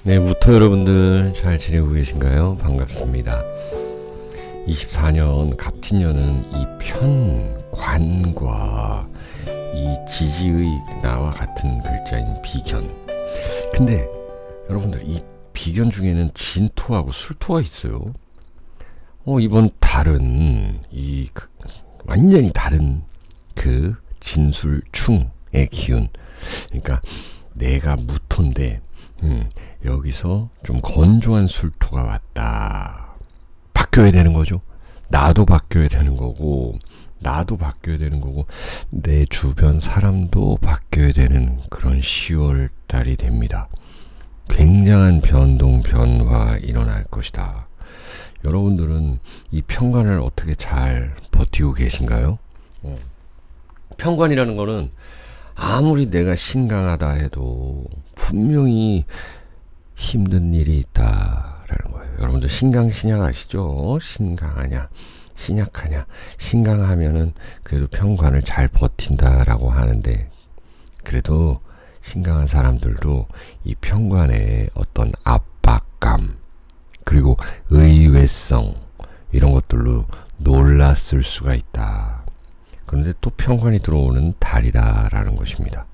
네, 무토 여러분들 잘 지내고 계신가요? 반갑습니다. 24년 갑진년은 이 편관과 이 지지의 나와 같은 글자인 비견. 근데 여러분들 이 비견 중에는 진토하고 술토가 있어요. 이번 달은 완전히 다른 그 진술충의 기운. 그러니까 내가 무토인데 여기서 좀 건조한 술토가 왔다. 바뀌어야 되는 거죠. 나도 바뀌어야 되는 거고, 내 주변 사람도 바뀌어야 되는 그런 10월 달이 됩니다. 굉장한 변동, 변화 일어날 것이다. 여러분들은 이 편관을 어떻게 잘 버티고 계신가요? 편관이라는 거는 아무리 내가 신강하다 해도 분명히 힘든 일이 있다라는 거예요. 여러분들 신강 신약 아시죠? 신강하냐 신약하냐. 신강하면은 그래도 편관을 잘 버틴다라고 하는데, 그래도 신강한 사람들도 이 편관의 어떤 압박감 그리고 의외성 이런 것들로 놀랐을 수가 있다. 그런데 또 편관이 들어오는 달이다라는 것입니다.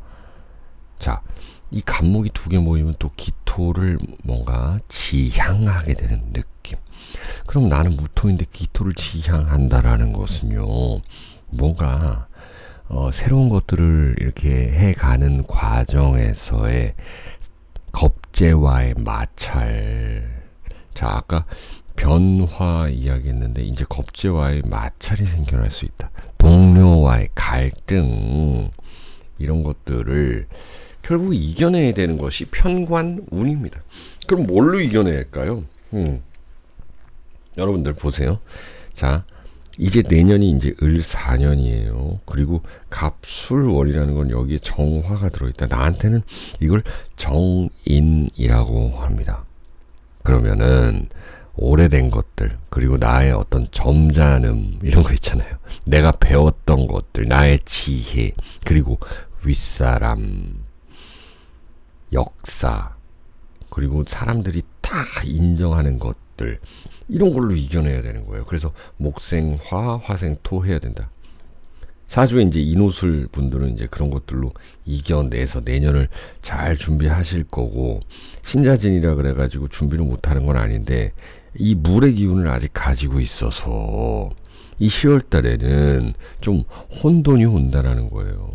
자, 이 간목이 두 개 모이면 또 기토를 뭔가 지향하게 되는 느낌. 그럼 나는 무토인데 기토를 지향한다라는 것은요, 뭔가 새로운 것들을 이렇게 해가는 과정에서의 겁재와의 마찰. 자, 아까 변화 이야기했는데 이제 겁재와의 마찰이 생겨날 수 있다. 동료와의 갈등, 이런 것들을 결국 이겨내야 되는 것이 편관운입니다. 그럼 뭘로 이겨내야 할까요? 여러분들 보세요. 자, 이제 내년이 이제 을사년이에요. 그리고 갑술월이라는 건 여기에 정화가 들어있다. 나한테는 이걸 정인이라고 합니다. 그러면은 오래된 것들, 그리고 나의 어떤 점잖음 이런 거 있잖아요. 내가 배웠던 것들, 나의 지혜, 그리고 윗사람, 역사, 그리고 사람들이 다 인정하는 것들, 이런 걸로 이겨내야 되는 거예요. 그래서 목생화, 화생토 해야 된다. 사주에 이제 인호술 분들은 이제 그런 것들로 이겨내서 내년을 잘 준비하실 거고, 신자진이라 그래가지고 준비를 못하는 건 아닌데, 이 물의 기운을 아직 가지고 있어서 이 10월 달에는 좀 혼돈이 온다라는 거예요.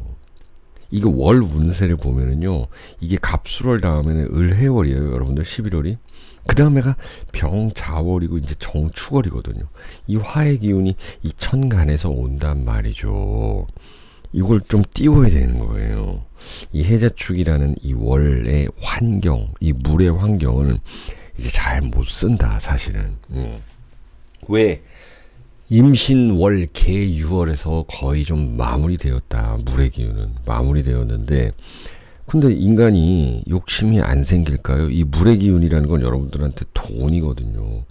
이거 월 운세를 보면은요, 이게 갑술월 다음에는 을해월이에요. 여러분들 11월이. 그 다음에가 병자월이고 이제 정축월이거든요. 이 화의 기운이 이 천간에서 온단 말이죠. 이걸 좀 띄워야 되는 거예요. 이 해자축이라는 이 월의 환경, 이 물의 환경을 이제 잘 못 쓴다, 사실은. 왜? 임신월 개유월에서 거의 좀 마무리되었다. 물의 기운은 마무리되었는데, 근데 인간이 욕심이 안 생길까요? 이 물의 기운이라는 건 여러분들한테 돈이거든요.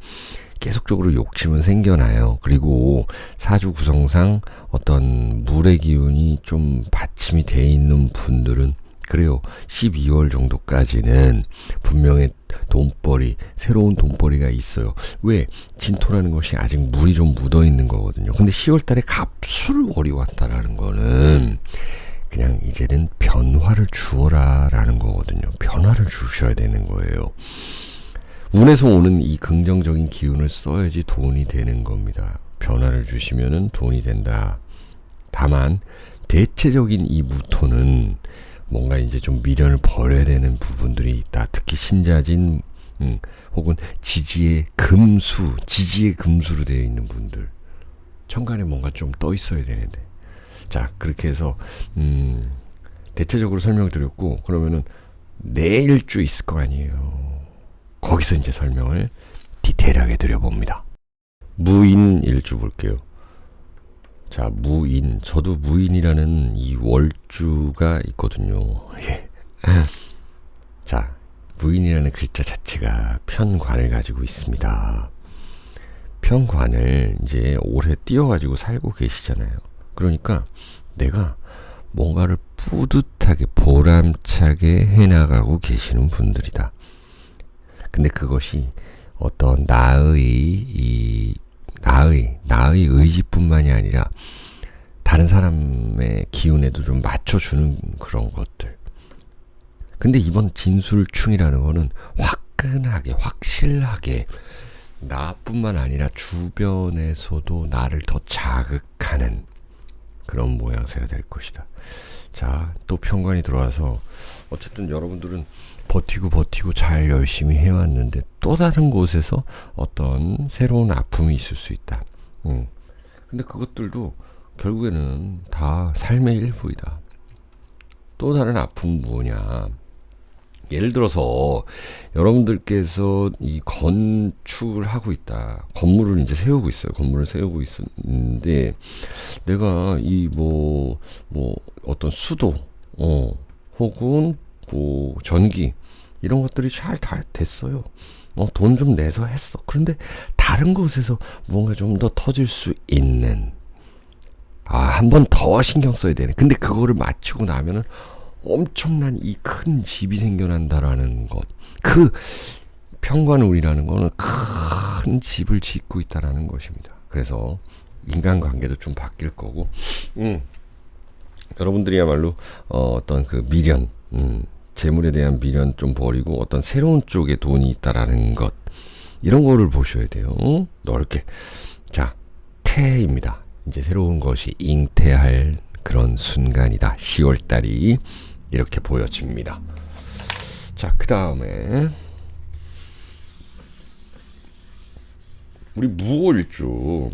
계속적으로 욕심은 생겨나요. 그리고 사주 구성상 어떤 물의 기운이 좀 받침이 돼 있는 분들은 그래요. 12월 정도까지는 분명히 돈벌이, 새로운 돈벌이가 있어요. 왜? 진토라는 것이 아직 물이 좀 묻어 있는 거거든요. 근데 10월 달에 갑술월이 왔다라는 거는 그냥 이제는 변화를 주어라 라는 거거든요. 변화를 주셔야 되는 거예요. 운에서 오는 이 긍정적인 기운을 써야지 돈이 되는 겁니다. 변화를 주시면은 돈이 된다. 다만 대체적인 이 무토는 뭔가 이제 좀 미련을 버려야 되는 부분들이 있다. 특히 신자진 혹은 지지의 금수로 되어 있는 분들, 천간에 뭔가 좀 떠 있어야 되는데. 자, 그렇게 해서 대체적으로 설명을 드렸고, 그러면은 내일 주 있을 거 아니에요. 거기서 이제 설명을 디테일하게 드려봅니다. 무인 일주 볼게요. 자, 무인. 저도 무인이라는 이 월주가 있거든요. 예. 자, 무인이라는 글자 자체가 편관을 가지고 있습니다. 편관을 이제 오래 띄워가지고 살고 계시잖아요. 그러니까 내가 뭔가를 뿌듯하게 보람차게 해나가고 계시는 분들이다. 근데 그것이 어떤 나의 의지뿐만이 아니라 다른 사람의 기운에도 좀 맞춰주는 그런 것들. 근데 이번 진술충이라는 거는 화끈하게, 확실하게 나뿐만 아니라 주변에서도 나를 더 자극하는 그런 모양새가 될 것이다. 자, 또 편관이 들어와서 어쨌든 여러분들은 버티고 잘 열심히 해왔는데 또 다른 곳에서 어떤 새로운 아픔이 있을 수 있다. 근데 그것들도 결국에는 다 삶의 일부이다. 또 다른 아픔은 뭐냐? 예를 들어서 여러분들께서 이 건축을 하고 있다. 건물을 이제 세우고 있어요. 건물을 세우고 있는데 내가 이 어떤 수도, 혹은 뭐 전기 이런 것들이 잘 다 됐어요. 돈 좀 내서 했어. 그런데 다른 곳에서 무언가 좀 더 터질 수 있는, 한 번 더 신경 써야 되네. 근데 그거를 마치고 나면은 엄청난 이 큰 집이 생겨난다라는 것. 그 평관울이라는 거는 큰 집을 짓고 있다라는 것입니다. 그래서 인간관계도 좀 바뀔 거고, 여러분들이야말로 어떤 그 미련, 재물에 대한 미련 좀 버리고 어떤 새로운 쪽에 돈이 있다라는 것, 이런 거를 보셔야 돼요. 넓게. 자, 태입니다. 이제 새로운 것이 잉태할 그런 순간이다. 10월달이 이렇게 보여집니다. 자, 그 다음에 우리 무월주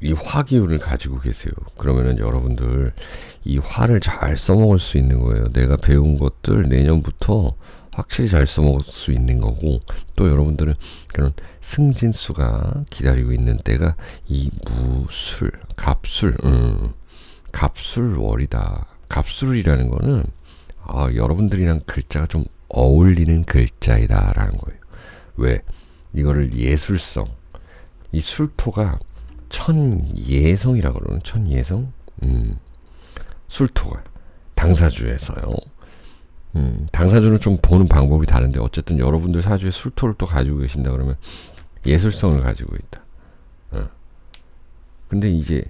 이 화기운을 가지고 계세요. 그러면은 여러분들 이 화를 잘 써먹을 수 있는 거예요. 내가 배운 것들 내년부터 확실히 잘 써먹을 수 있는 거고, 또 여러분들은 그런 승진수가 기다리고 있는 때가 이 무술, 갑술월이다. 갑술이라는 거는 여러분들이랑 글자가 좀 어울리는 글자이다라는 거예요. 왜? 이거를 예술성, 이 술토가 천예성이라고 그러는, 천예성? 술토가 당사주에서요. 당사주는 좀 보는 방법이 다른데 어쨌든 여러분들 사주에 술토를 또 가지고 계신다 그러면 예술성을 가지고 있다. 근데 이제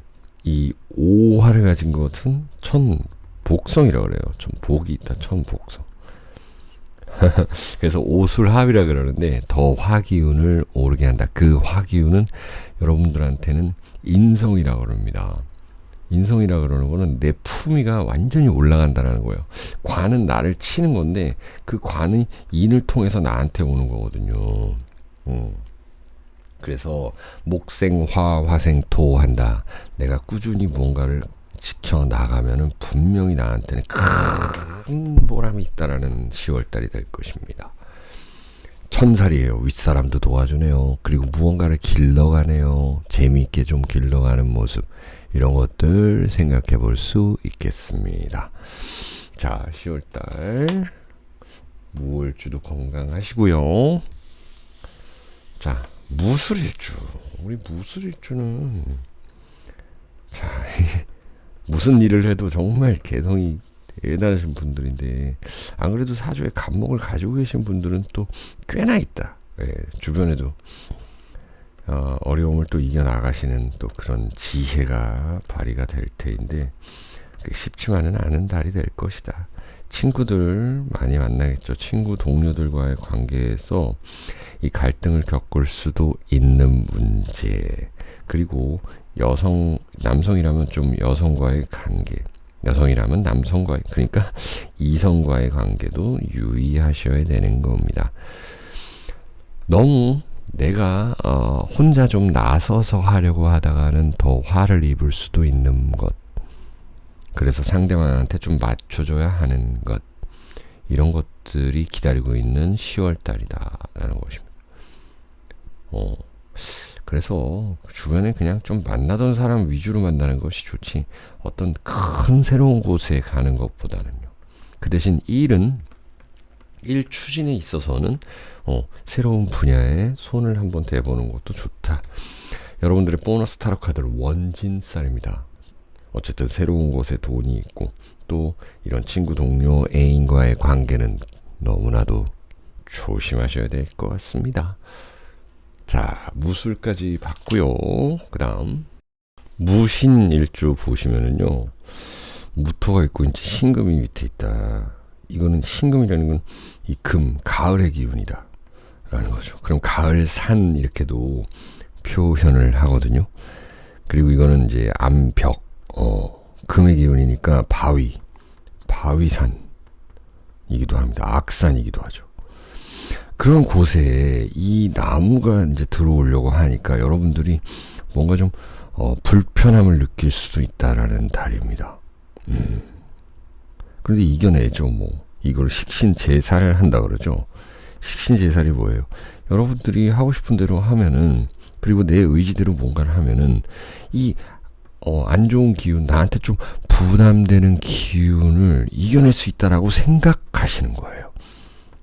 이 오화를 가진 것은 천복성이라고 그래요. 천복이 있다. 천복성. 그래서 오술합이라 그러는데 더 화기운을 오르게 한다. 그 화기운은 여러분들한테는 인성이라고 그럽니다. 인성이라 그러는 거는 내 품위가 완전히 올라간다는 거예요. 관은 나를 치는 건데 그 관이 인을 통해서 나한테 오는 거거든요. 그래서 목생화 화생토 한다. 내가 꾸준히 뭔가를 지켜나가면은 분명히 나한테는 큰 보람이 있다라는 10월달이 될 것입니다. 천살이에요. 윗사람도 도와주네요. 그리고 무언가를 길러가네요. 재미있게 좀 길러가는 모습, 이런 것들 생각해 볼 수 있겠습니다. 자, 10월달 무월주도 건강하시고요. 자, 무술일주. 우리 무술일주는 자, 무슨 일을 해도 정말 개성이 대단하신 분들인데, 안 그래도 사주에 간목을 가지고 계신 분들은 또 꽤나 있다. 주변에도 어려움을 또 이겨나가시는 또 그런 지혜가 발휘가 될 테인데, 쉽지만은 않은 달이 될 것이다. 친구들 많이 만나겠죠. 친구, 동료들과의 관계에서 이 갈등을 겪을 수도 있는 문제. 그리고 남성이라면 좀 여성과의 관계, 여성이라면 남성과의, 그러니까 이성과의 관계도 유의하셔야 되는 겁니다. 너무 내가 혼자 좀 나서서 하려고 하다가는 더 화를 입을 수도 있는 것, 그래서 상대방한테 좀 맞춰줘야 하는 것, 이런 것들이 기다리고 있는 10월달이다라는 것입니다. 그래서 주변에 그냥 좀 만나던 사람 위주로 만나는 것이 좋지, 어떤 큰 새로운 곳에 가는 것보다는요. 그 대신 일 추진에 있어서는 새로운 분야에 손을 한번 대보는 것도 좋다. 여러분들의 보너스 타로 카드는 원진살입니다. 어쨌든 새로운 곳에 돈이 있고, 또 이런 친구, 동료, 애인과의 관계는 너무나도 조심하셔야 될 것 같습니다. 자, 무술까지 봤고요. 그 다음 무신일주 보시면은요, 무토가 있고 이제 신금이 밑에 있다. 이거는 신금이라는 건 이 금, 가을의 기운이다 라는 거죠. 그럼 가을산 이렇게도 표현을 하거든요. 그리고 이거는 이제 암벽, 금의 기운이니까 바위산이기도 합니다. 악산이기도 하죠. 그런 곳에 이 나무가 이제 들어오려고 하니까 여러분들이 뭔가 좀 불편함을 느낄 수도 있다라는 달입니다. 그런데 이겨내죠. 뭐 이걸 식신제살을 한다 그러죠. 식신제살이 뭐예요? 여러분들이 하고 싶은 대로 하면은, 그리고 내 의지대로 뭔가를 하면은 이 안 좋은 기운, 나한테 좀 부담되는 기운을 이겨낼 수 있다라고 생각하시는 거예요.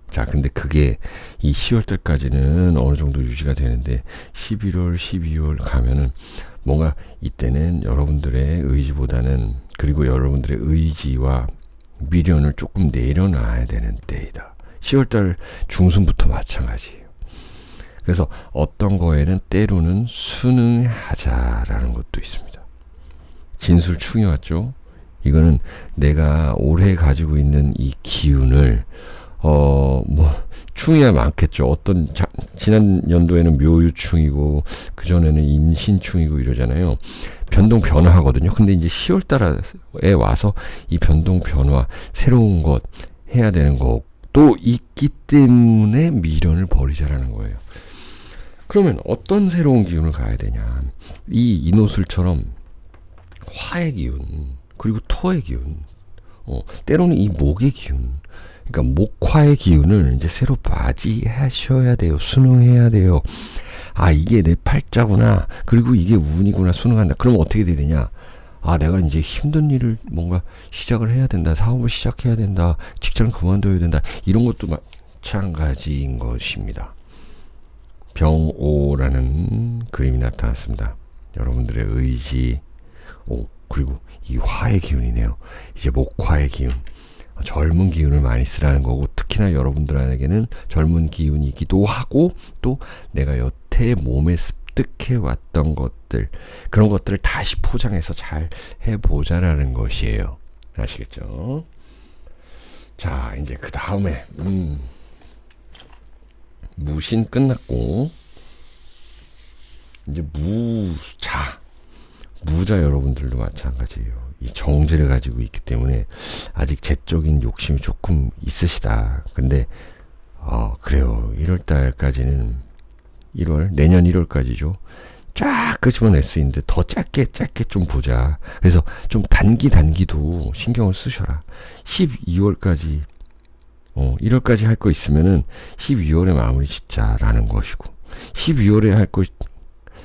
자, 근데 그게 이 10월달까지는 어느 정도 유지가 되는데 11월, 12월 가면은 뭔가 이때는 여러분들의 의지보다는, 그리고 여러분들의 의지와 미련을 조금 내려놔야 되는 때이다. 10월달 중순부터 마찬가지예요. 그래서 어떤 거에는 때로는 순응하자라는 것도 있습니다. 진술충이 왔죠. 이거는 내가 올해 가지고 있는 이 기운을 충이야 많겠죠. 지난 연도에는 묘유충이고 그전에는 인신충이고 이러잖아요. 변동 변화하거든요. 근데 이제 10월달에 와서 이 변동 변화, 새로운 것 해야 되는 것도 있기 때문에 미련을 버리자라는 거예요. 그러면 어떤 새로운 기운을 가야 되냐? 이 인호술처럼 화의 기운, 그리고 토의 기운, 때로는 이 목의 기운, 그러니까 목화의 기운을 이제 새로 맞이하셔야 돼요. 순응해야 돼요. 아, 이게 내 팔자구나. 그리고 이게 운이구나. 순응한다. 그럼 어떻게 되느냐? 아, 내가 이제 힘든 일을 뭔가 시작을 해야 된다. 사업을 시작해야 된다. 직장을 그만둬야 된다. 이런 것도 마찬가지인 것입니다. 병오라는 그림이 나타났습니다. 여러분들의 의지, 그리고 이 화의 기운이네요. 이제 목화의 기운. 젊은 기운을 많이 쓰라는 거고, 특히나 여러분들에게는 젊은 기운이기도 하고, 또 내가 여태 몸에 습득해 왔던 것들, 그런 것들을 다시 포장해서 잘 해보자라는 것이에요. 아시겠죠? 자, 이제 그 다음에 무신 끝났고, 이제 무자 여러분들도 마찬가지예요. 이 정제를 가지고 있기 때문에 아직 재적인 욕심이 조금 있으시다. 근데 그래요. 1월달까지는 내년 1월까지죠. 쫙 끄집어낼 수 있는데 더 짧게 좀 보자. 그래서 좀 단기도 신경을 쓰셔라. 12월까지 1월까지 할 거 있으면은 12월에 마무리 짓자라는 것이고,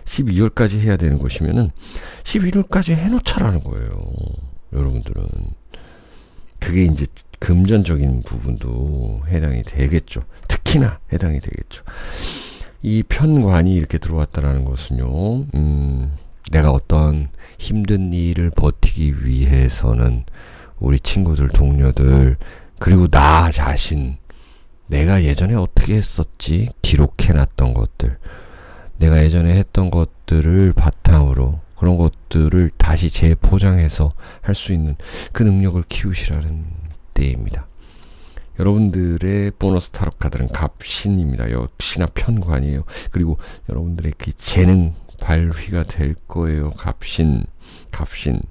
12월까지 해야 되는 것이면은 11월까지 해놓자라는 거예요. 여러분들은 그게 이제 금전적인 부분도 해당이 되겠죠. 특히나 해당이 되겠죠. 이 편관이 이렇게 들어왔다라는 것은요, 내가 어떤 힘든 일을 버티기 위해서는 우리 친구들, 동료들, 그리고 나 자신, 내가 예전에 어떻게 했었지? 기록해놨던 것들, 내가 예전에 했던 것들을 바탕으로 그런 것들을 다시 재포장해서 할 수 있는 그 능력을 키우시라는 때입니다. 여러분들의 보너스 타로 카드는 갑신입니다. 역시나 편관이에요. 그리고 여러분들의 그 재능 발휘가 될 거예요. 갑신. 갑신이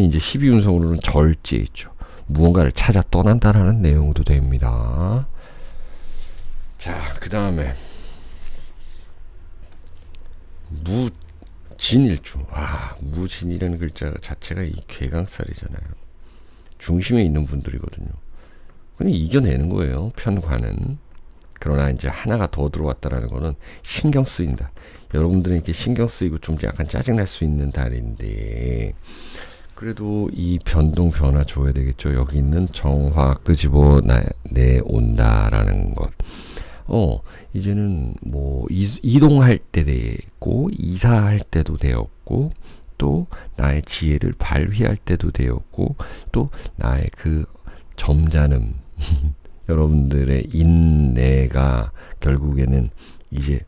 이제 12운성으로는 절지에 있죠. 무언가를 찾아 떠난다라는 내용도 됩니다. 자, 그 다음에 무진일주. 무진이라는 글자 자체가 이 괴강살이잖아요. 중심에 있는 분들이거든요. 그냥 이겨내는 거예요. 편관은. 그러나 이제 하나가 더 들어왔다라는 거는 신경 쓰인다. 여러분들은 이렇게 신경 쓰이고 좀 약간 짜증날 수 있는 달인데, 그래도 이 변동 변화 줘야 되겠죠. 여기 있는 정화 끄집어 내온다라는 것. 이제는 뭐 이동할 때 되었고, 이사할 때도 되었고, 또 나의 지혜를 발휘할 때도 되었고, 또 나의 그 점잖음 여러분들의 인내가 결국에는 이제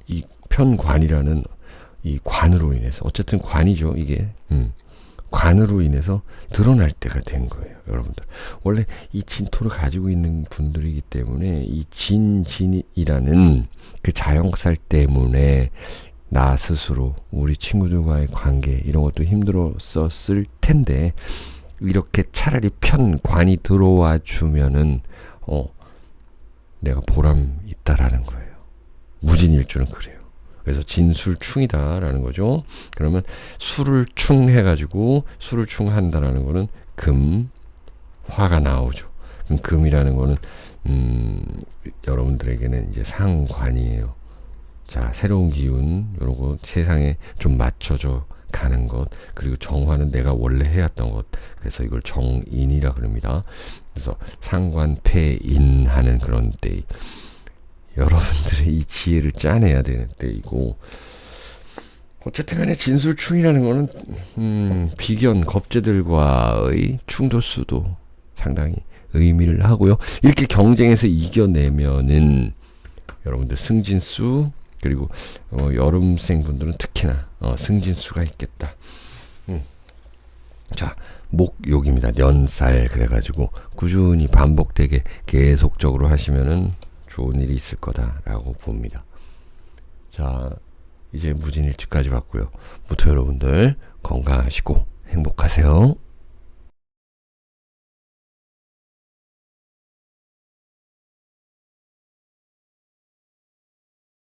이 편관이라는 이 관으로 인해서 어쨌든 관이죠 이게 관으로 인해서 드러날 때가 된 거예요. 여러분들 원래 이 진토를 가지고 있는 분들이기 때문에 이 진이라는 그 자영살 때문에 나 스스로 우리 친구들과의 관계 이런 것도 힘들었었을 텐데 이렇게 차라리 편관이 들어와 주면은 내가 보람 있다라는 거예요. 무진일주는 그래요. 그래서 진술충이다라는 거죠. 그러면 술을 충해가지고 술을 충한다라는 거는 금, 화가 나오죠. 그럼 금이라는 거는 여러분들에게는 이제 상관이에요. 자, 새로운 기운, 이런 거 세상에 좀 맞춰져 가는 것, 그리고 정화는 내가 원래 해왔던 것, 그래서 이걸 정인이라 그럽니다. 그래서 상관패인하는 그런 때, 여러분들의 이 지혜를 짜내야 되는 때이고, 어쨌든 간에 진술충이라는 거는 비견, 겁재들과의 충돌수도 상당히 의미를 하고요. 이렇게 경쟁에서 이겨내면은 여러분들 승진수, 그리고 여름생 분들은 특히나 승진수가 있겠다. 자, 목욕입니다. 년살 그래가지고 꾸준히 반복되게 계속적으로 하시면은 좋은 일이 있을 거다라고 봅니다. 자, 이제 무진일주까지 봤고요. 무토 여러분들 건강하시고 행복하세요.